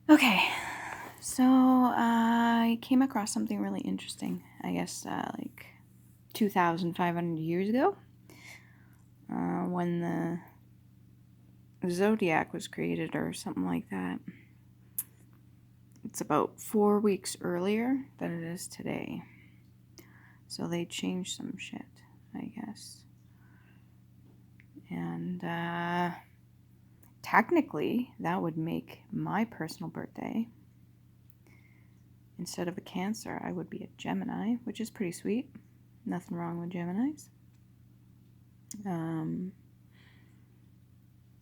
Okay, so I came across something really interesting, I guess, like 2,500 years ago, when the zodiac was created or something like that. It's about 4 weeks earlier than it is today. So they changed some shit, I guess. And technically, that would make my personal birthday. Instead of a Cancer, I would be a Gemini, which is pretty sweet. Nothing wrong with Geminis.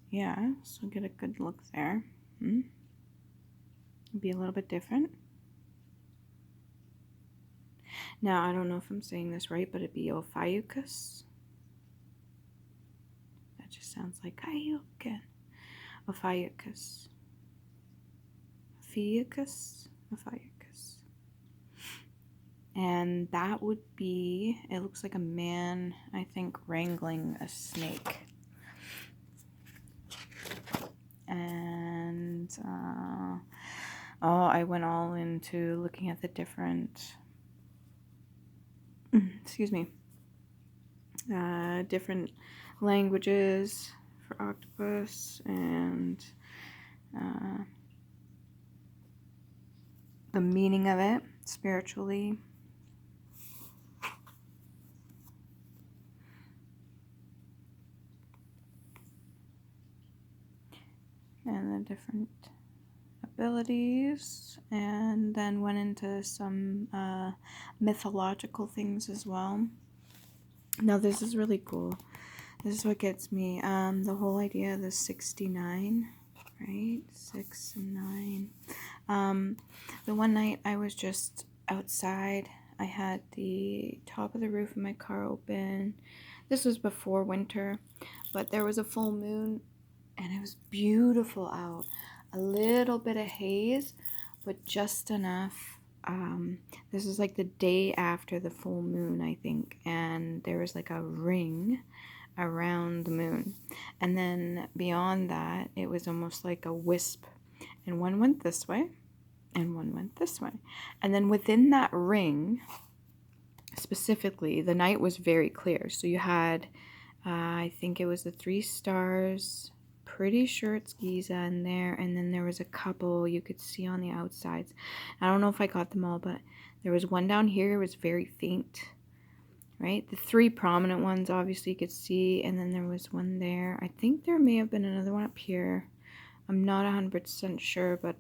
Yeah, so get a good look there. Be a little bit different. Now, I don't know if I'm saying this right, but it'd be OPHIUCHUS. That just sounds like Ayukin. OPHIUCHUS. OPHIUCHUS. And that would be, it looks like a man, I think, wrangling a snake. And, I went all into looking at the different, different languages for octopus and the meaning of it spiritually. And the different abilities, and then went into some mythological things as well. Now this is really cool. This is what gets me. The whole idea of the 69, right? 6 and 9. The one night I was just outside. I had the top of the roof of my car open. This was before winter, but there was a full moon and it was beautiful out. A little bit of haze, but just enough. This is like the day after the full moon, I think, and there was like a ring around the moon, and then beyond that it was almost like a wisp, and one went this way and one went this way, and then within that ring specifically the night was very clear. So you had I think it was the 3 stars, pretty sure it's Giza in there, and then there was a couple you could see on the outsides. I don't know if I got them all, but there was one down here, it was very faint, right? The 3 prominent ones obviously you could see, and then there was one there. I think there may have been another one up here. I'm not 100% sure, but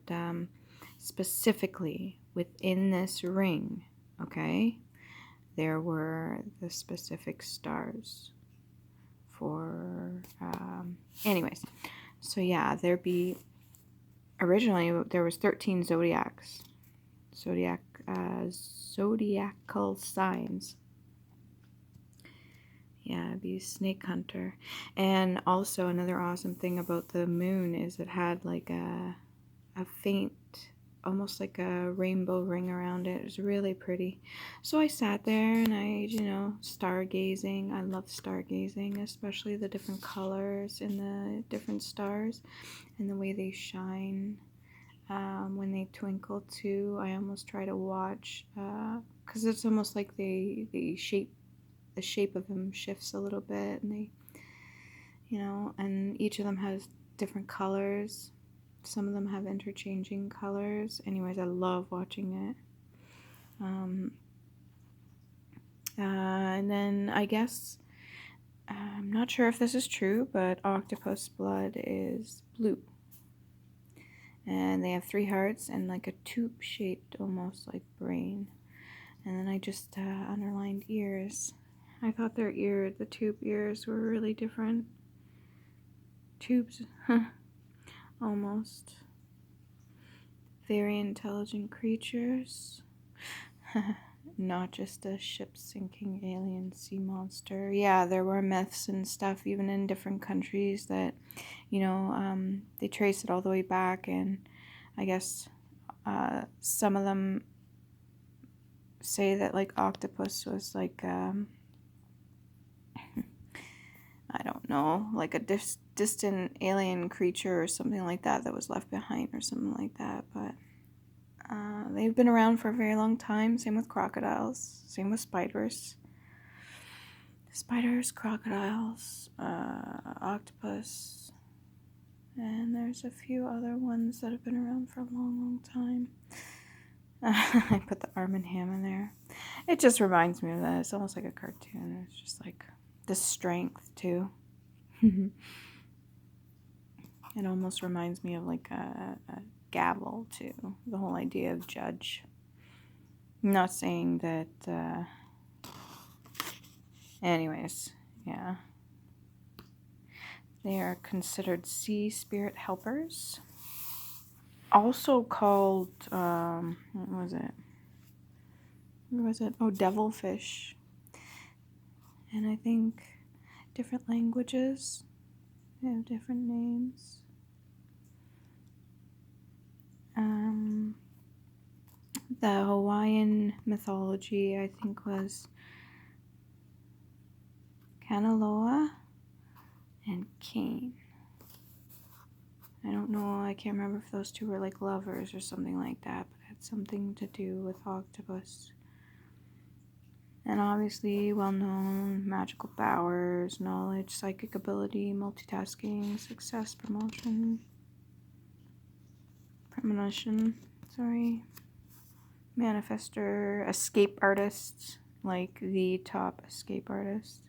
specifically within this ring, okay, there were the specific stars for anyways. So yeah, originally there was 13 zodiacal signs. Yeah, it'd be snake hunter. And also another awesome thing about the moon is it had like a faint, almost like a rainbow ring around it. It was really pretty. So I sat there and I, stargazing. I love stargazing, especially the different colors in the different stars and the way they shine when they twinkle too. I almost try to watch because it's almost like the shape of them shifts a little bit, and they, and each of them has different colors. Some of them have interchanging colors. Anyways, I love watching it. And then I guess, I'm not sure if this is true, but octopus blood is blue. And they have 3 hearts and like a tube shaped, almost like brain. And then I just underlined ears. I thought the tube ears were really different. Tubes. Almost. Very intelligent creatures. Not just a ship-sinking alien sea monster. Yeah, there were myths and stuff, even in different countries, that, they trace it all the way back, and I guess some of them say that, like, octopus was like, I don't know, like a distant alien creature or something like that was left behind or something like that. But they've been around for a very long time. Same with crocodiles. Same with spiders. Spiders, crocodiles, octopus. And there's a few other ones that have been around for a long, long time. I put the Arm and Ham in there. It just reminds me of that. It's almost like a cartoon. It's just like the strength, too. It almost reminds me of like a gavel, too. The whole idea of judge. I'm not saying that... Anyways, yeah. They are considered sea spirit helpers. Also called, what was it? What was it? Oh, devilfish. And I think different languages have different names. The Hawaiian mythology, I think, was Kanaloa and Cain. I don't know, I can't remember if those two were like lovers or something like that, but it had something to do with octopus. And obviously, well-known magical powers, knowledge, psychic ability, multitasking, success, premonition, manifester, escape artist, like the top escape artist.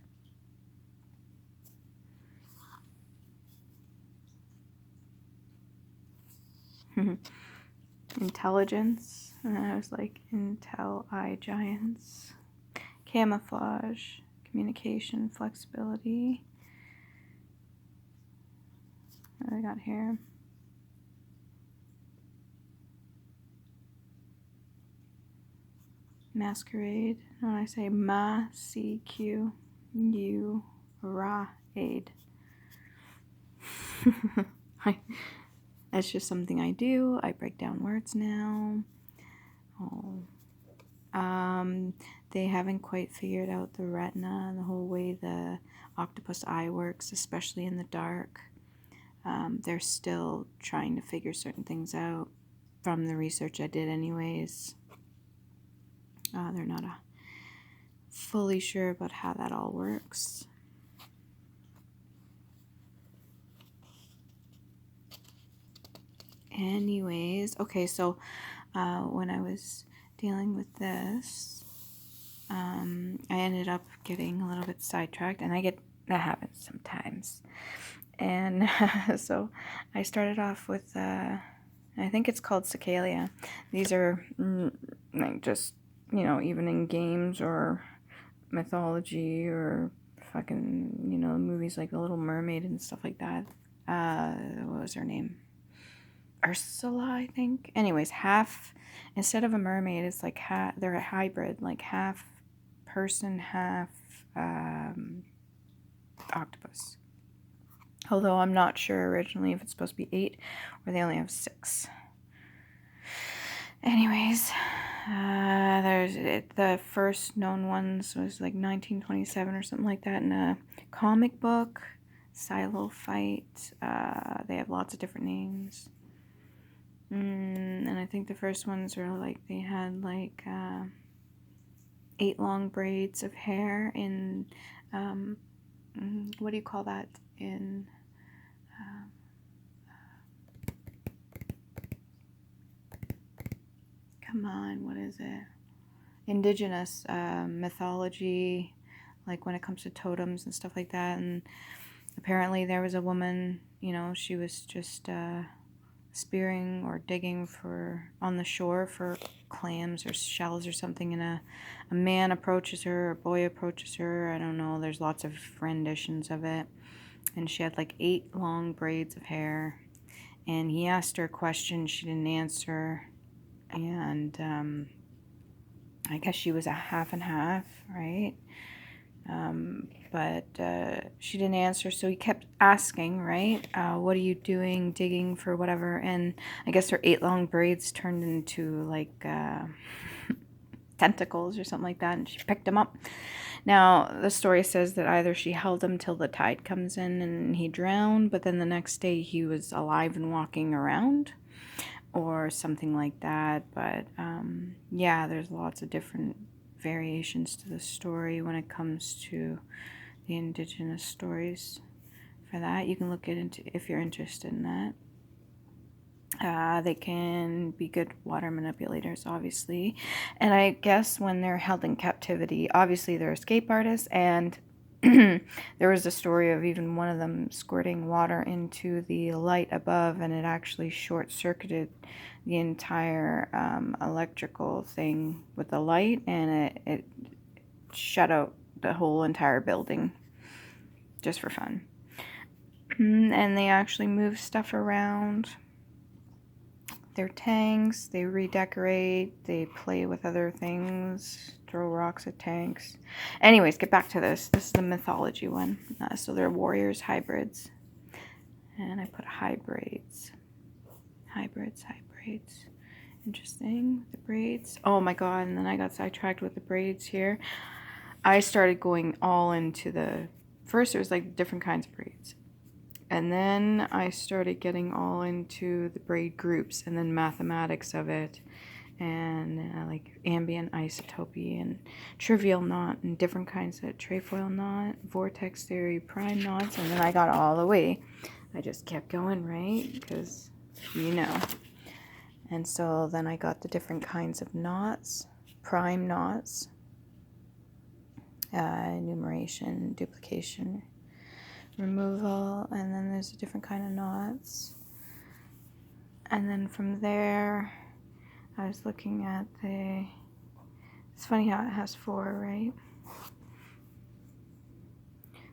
Intelligence, and I was like, Intel-I giants. Camouflage, communication, flexibility. What do I got here? Masquerade. When I say ma-c-q-u-ra-aid. That's just something I do. I break down words now. They haven't quite figured out the retina and the whole way the octopus eye works, especially in the dark. They're still trying to figure certain things out from the research I did anyways. They're not fully sure about how that all works. Anyways, okay, so when I was dealing with this, I ended up getting a little bit sidetracked, and that happens sometimes. And so I started off with, I think it's called CECAELIA. These are like just, even in games or mythology or fucking, movies like The Little Mermaid and stuff like that. What was her name? Ursula, I think. Anyways, instead of a mermaid, it's like they're a hybrid, like half person, half octopus. Although I'm not sure originally if it's supposed to be 8 or they only have 6. Anyways, the first known ones was like 1927 or something like that in a comic book, Silo Fight. They have lots of different names. And I think the first ones were like, they had like 8 long braids of hair in, what do you call that in, come on, what is it? Indigenous mythology, like when it comes to totems and stuff like that. And apparently there was a woman, she was just spearing or digging on the shore for clams or shells or something, and a man approaches her, a boy approaches her, I don't know, there's lots of renditions of it, and she had like 8 long braids of hair, and he asked her a question, she didn't answer, and I guess she was a half and half, right? But she didn't answer, so he kept asking, right? What are you doing, digging for whatever? And I guess her 8 long braids turned into like tentacles or something like that, and she picked him up. Now, the story says that either she held him till the tide comes in and he drowned, but then the next day he was alive and walking around, or something like that. But yeah, there's lots of different variations to the story when it comes to the indigenous stories. For that, you can look into if you're interested in that. They can be good water manipulators, obviously. And I guess when they're held in captivity, obviously they're escape artists. And there was a story of even one of them squirting water into the light above, and it actually short-circuited the entire electrical thing with the light, and it shut out the whole entire building just for fun. And they actually move stuff around their tanks, they redecorate, they play with other things, throw rocks at tanks. Anyways, get back to this. This is the mythology one. So they're warriors, hybrids. And I put hybrids. Hybrids. Interesting. The braids. Oh my god, and then I got sidetracked with the braids here. I started going all into the... First, it was like different kinds of braids. And then I started getting all into the braid groups and then mathematics of it, and like ambient, isotopy, and trivial knot, and different kinds of trefoil knot, vortex theory, prime knots, and then I got all the way. I just kept going, right? Because, you know. And so then I got the different kinds of knots, prime knots, enumeration, duplication, removal, and then there's a different kind of knots. And then from there, I was looking at the... It's funny how it has 4, right?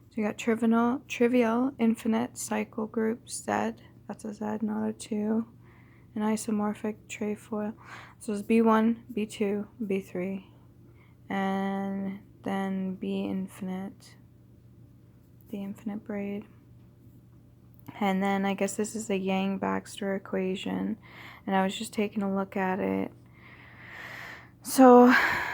So you got trivial, infinite, cycle group, Z. That's a Z, not a 2. And isomorphic trefoil. So it's B1, B2, B3. And then B infinite. The infinite braid. And then I guess this is the Yang-Baxter equation, and I was just taking a look at it. So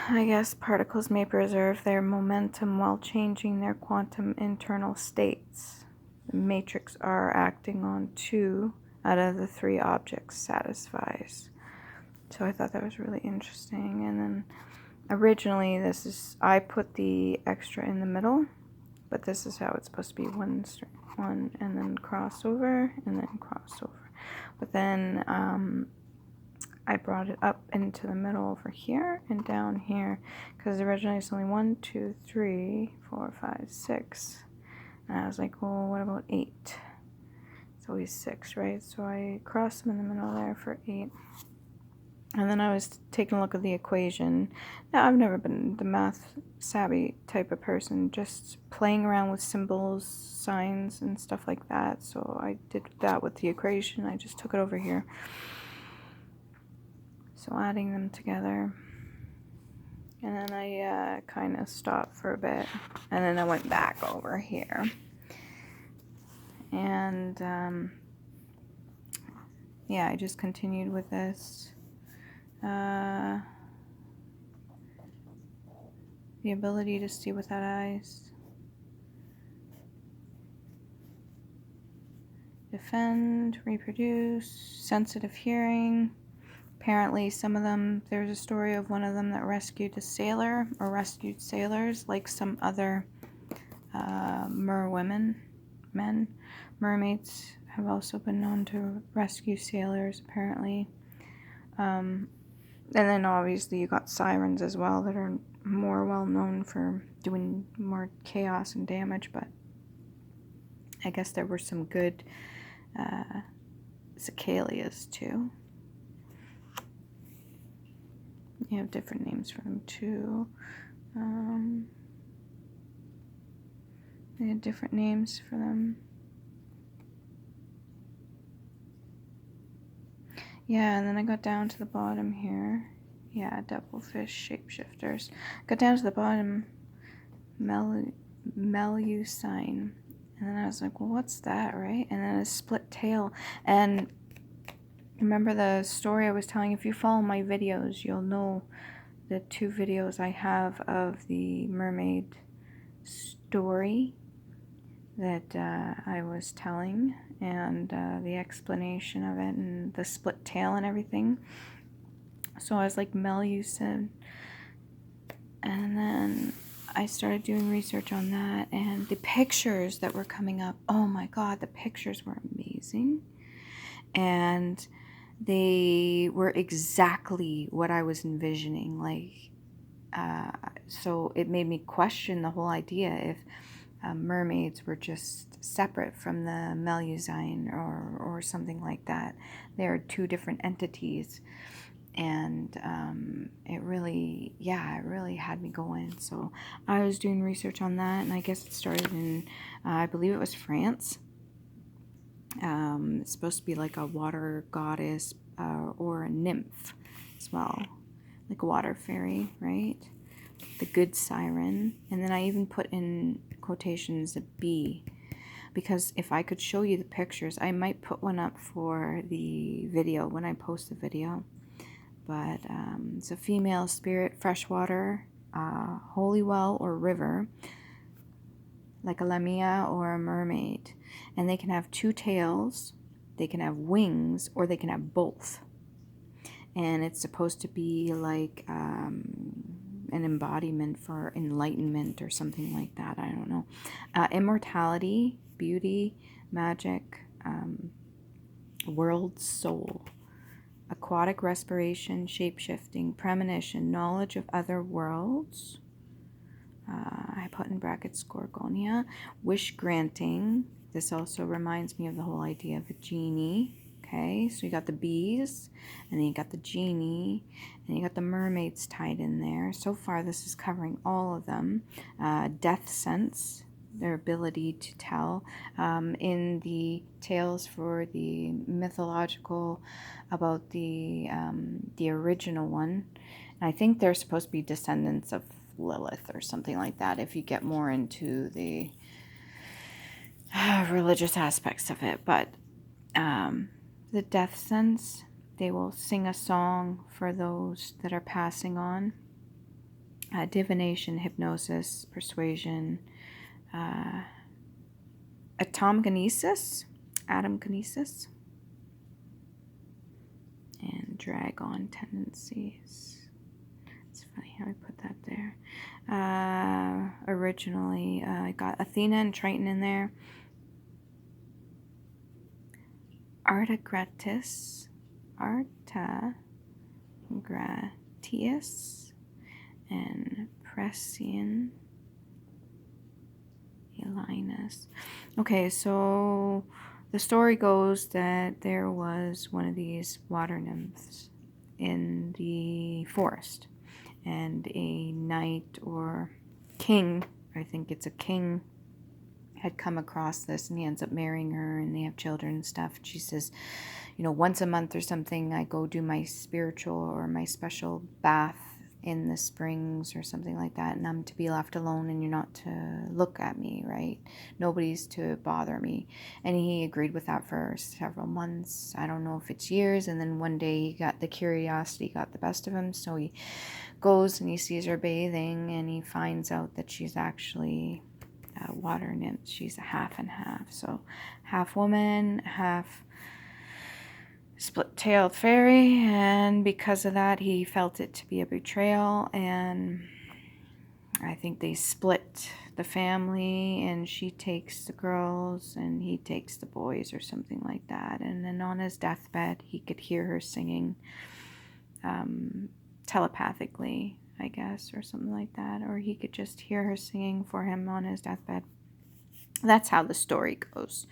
I guess particles may preserve their momentum while changing their quantum internal states. The matrix R acting on 2 out of the 3 objects satisfies. So I thought that was really interesting. And then originally I put the extra in the middle, but this is how it's supposed to be, one and then crossover and then crossover. But then I brought it up into the middle over here and down here, because originally it's only 1, 2, 3, 4, 5, 6. And I was like, well, what about 8? It's always 6, right? So I crossed them in the middle there for 8. And then I was taking a look at the equation. Now, I've never been the math savvy type of person, just playing around with symbols, signs, and stuff like that. So I did that with the equation. I just took it over here. So adding them together. And then I kind of stopped for a bit. And then I went back over here. And yeah, I just continued with this. The ability to see without eyes. Defend, reproduce, sensitive hearing. Apparently some of them, there's a story of one of them that rescued a sailor, or rescued sailors, like some other mermaids have also been known to rescue sailors, apparently. And then obviously you got sirens as well that are more well known for doing more chaos and damage, but I guess there were some good CECAELIAs too. You have different names for them too. They had different names for them. Yeah, and then I got down to the bottom here. Yeah, devilfish shapeshifters. Got down to the bottom, Melusine. And then I was like, well, what's that, right? And then a split tail. And remember the story I was telling? If you follow my videos, you'll know the 2 videos I have of the mermaid story that I was telling, and the explanation of it, and the split tail and everything. So I was like, MELUSINE, and then I started doing research on that, and the pictures that were coming up, oh my god, the pictures were amazing, and they were exactly what I was envisioning. Like, so it made me question the whole idea if mermaids were just separate from the Melusine or something like that. They are 2 different entities, and it really had me going. So I was doing research on that, and I guess it started in I believe it was France. It's supposed to be like a water goddess or a nymph as well, like a water fairy, right? The good siren. And then I even put in quotations a bee, because if I could show you the pictures, I might put one up for the video when I post the video. But it's a female spirit, freshwater, holy well or river, like a lamia or a mermaid. And they can have 2 tails, they can have wings, or they can have both. And it's supposed to be like an embodiment for enlightenment or something like that. I don't know. Immortality, beauty, magic, world soul, aquatic respiration, shape-shifting, premonition, knowledge of other worlds. I put in brackets Gorgonia. Wish granting. This also reminds me of the whole idea of a genie. Okay, so you got the bees, and then you got the genie, and you got the mermaids tied in there. So far, this is covering all of them. Death sense, their ability to tell. In the tales for the mythological about the original one, and I think they're supposed to be descendants of Lilith or something like that, if you get more into the religious aspects of it. But the death sense, they will sing a song for those that are passing on. Divination, hypnosis, persuasion, atomkinesis, atomkinesis, and dragon tendencies. It's funny how I put that there. Originally, I got Athena and Triton in there. Artagratis, and Presian Elinus. Okay, so the story goes that there was one of these water nymphs in the forest, and a knight or king, I think it's a king, had come across this, and he ends up marrying her, and they have children and stuff. And she says, you know, once a month or something, I go do my spiritual or my special bath in the springs or something like that, and I'm to be left alone, and you're not to look at me, right? Nobody's to bother me. And he agreed with that for several months. I don't know if it's years. And then one day he got the curiosity got the best of him, so he goes and he sees her bathing, and he finds out that she's actually a water nymph. She's a half and half, so half woman, half split-tailed fairy. And because of that, he felt it to be a betrayal, and I think they split the family, and she takes the girls and he takes the boys or something like that. And then on his deathbed, he could hear her singing telepathically, I guess, or something like that, or he could just hear her singing for him on his deathbed. That's how the story goes.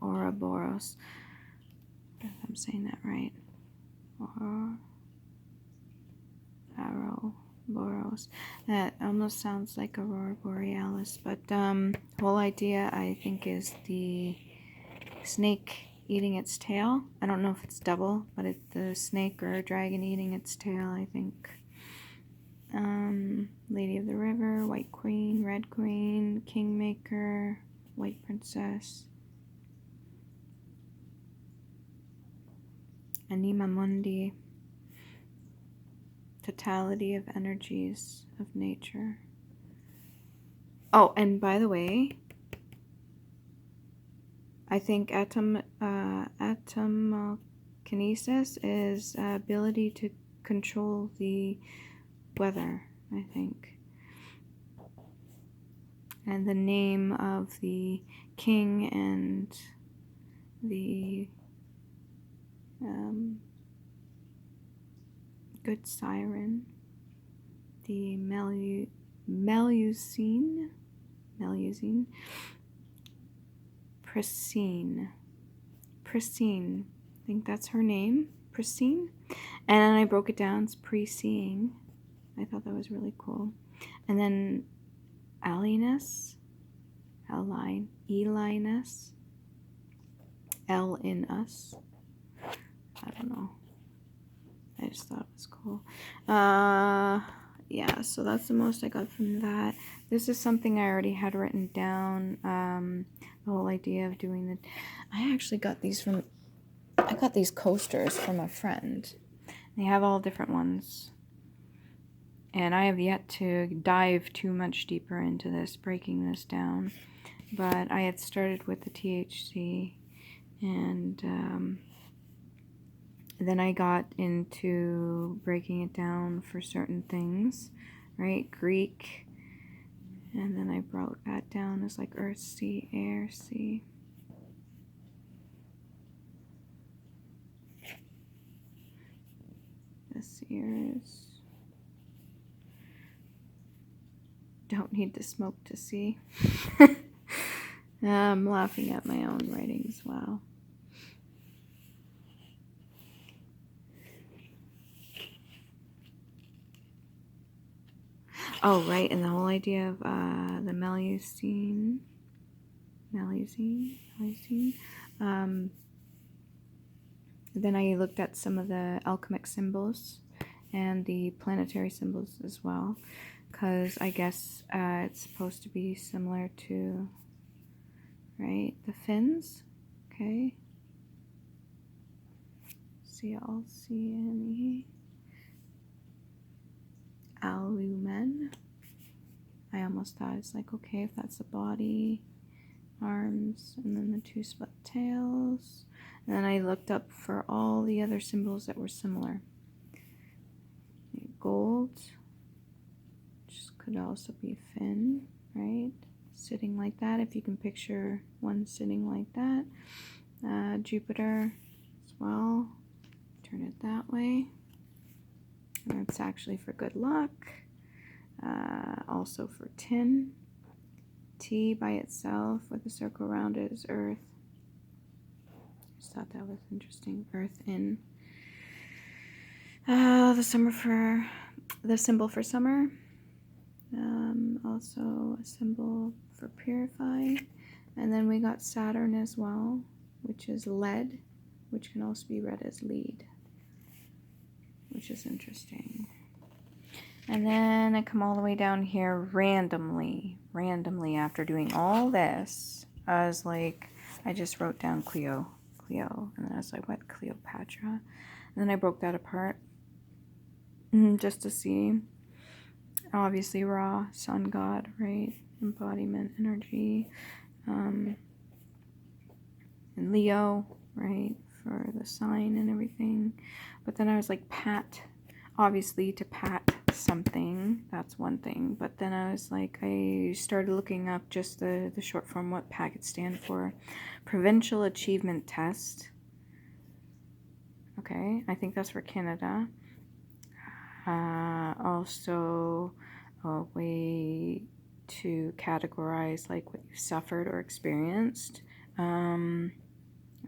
Ouroboros, if I'm saying that right. Ouroboros. That almost sounds like Aurora Borealis, but whole idea, I think, is the snake eating its tail. I don't know if it's double, but it's the snake or a dragon eating its tail, I think. Lady of the River, White Queen, Red Queen, Kingmaker, White Princess. Anima mundi. Totality of energies of nature. Oh, and by the way, I think atomokinesis is ability to control the weather, I think. And the name of the king and the good siren, the Melusine, Pristine, I think that's her name, Pristine. And then I broke it down, it's pre-seeing. I thought that was really cool. And then Elinus, Elinus, L in us. I don't know. I just thought it was cool. Yeah, so that's the most I got from that. This is something I already had written down. The whole idea of doing the... I actually got these from... I got these coasters from a friend. They have all different ones. And I have yet to dive too much deeper into this, breaking this down. But I had started with the THC, and then I got into breaking it down for certain things, right? Greek, and then I broke that down as like earth, sea, air, sea. This here is... Don't need to smoke to see. I'm laughing at my own writings. Wow. Oh, right, and the whole idea of the Melusine. Then I looked at some of the alchemic symbols and the planetary symbols as well, because I guess it's supposed to be similar to, right, the fins. Okay. CLCNE. Alumen. I almost thought it's like, okay, if that's the body, arms, and then the two split tails. And then I looked up for all the other symbols that were similar. Gold, which could also be fin, right? Sitting like that, if you can picture one sitting like that. Jupiter as well. Turn it that way. And that's actually for good luck. Also for tin. T by itself with a circle around it is earth. Just thought that was interesting. Earth in. The symbol for summer. Also a symbol for purify. And then we got Saturn as well, which is lead, which can also be read as lead, which is interesting. And then I come all the way down here randomly after doing all this. I was like, I just wrote down Cleo, and then I was like, what, Cleopatra? And then I broke that apart just to see. Obviously Ra, sun god, right? Embodiment, energy. And Leo, right? For the sign and everything. But then I was like, pat. Obviously to pat something, that's one thing. But then I was like, I started looking up just the short form, what PAC could stand for. Provincial Achievement Test. Okay, I think that's for Canada. Also a way to categorize like what you suffered or experienced.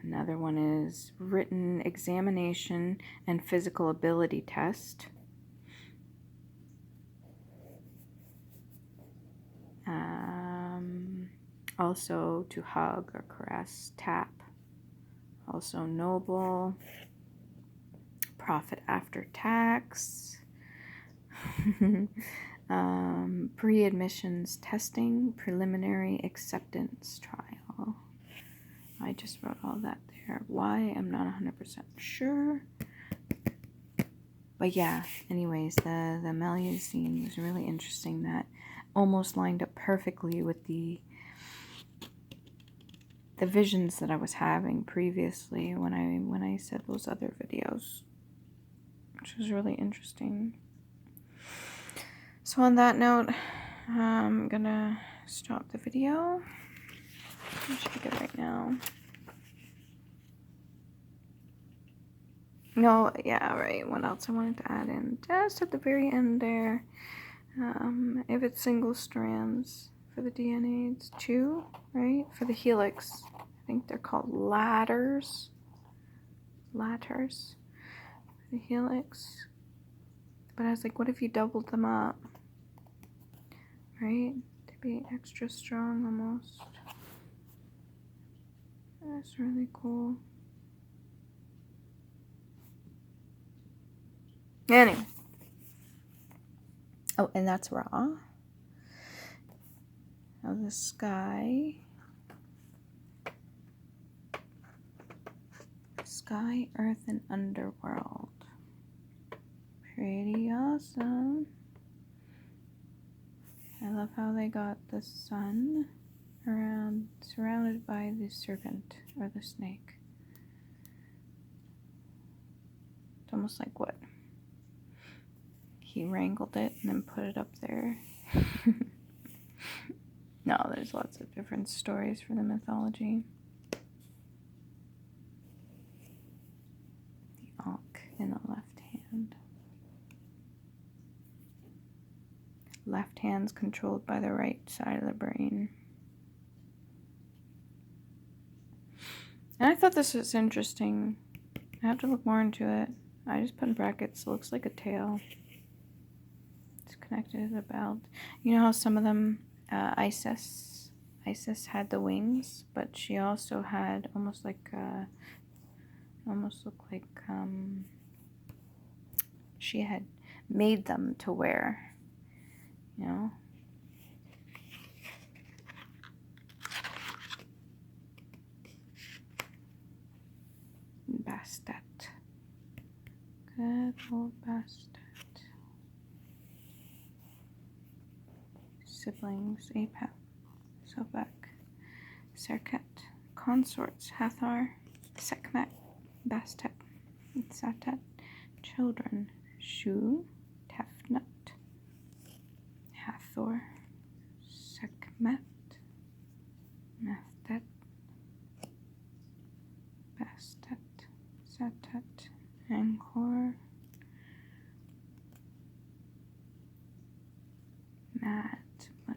Another one is written examination and physical ability test. Also to hug or caress, tap. Also noble. Profit after tax. Pre-admissions testing, preliminary acceptance trial. I just wrote all that there. Why? I'm not 100% sure. But yeah, anyways, the Melusine was really interesting. That almost lined up perfectly with the visions that I was having previously when I said those other videos, which was really interesting. So on that note, I'm gonna stop the video. I should be good right now. No, yeah, right. What else I wanted to add in? Just at the very end there. If it's single strands for the DNA, it's 2, right? For the helix, I think they're called ladders. Ladders. For the helix. But I was like, what if you doubled them up? Right? To be extra strong almost. That's really cool. Anyway. Oh, and that's raw. Now the sky. Sky, earth, and underworld. Pretty awesome. I love how they got the sun around, surrounded by the serpent or the snake. It's almost like what? He wrangled it and then put it up there. No, there's lots of different stories for the mythology. The ankh in the left hand. Left hand's controlled by the right side of the brain. And I thought this was interesting. I have to look more into it. I just put in brackets. It looks like a tail. It's connected to the belt. You know how some of them, Isis had the wings, but she also had almost like, almost looked like she had made them to wear, you know. Bastet. Good old Bastet. Siblings, Apep, Sobek, Serket, consorts, Hathor, Sekhmet, Bastet, Satet, children, Shu, Tefnut, Hathor, Sekhmet, Methtet, Bastet, Satet, Angkor, Matmut.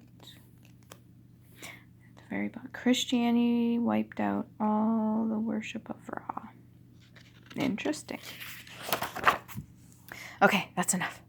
At the very bottom, Christianity wiped out all the worship of Ra. Interesting. Okay, that's enough.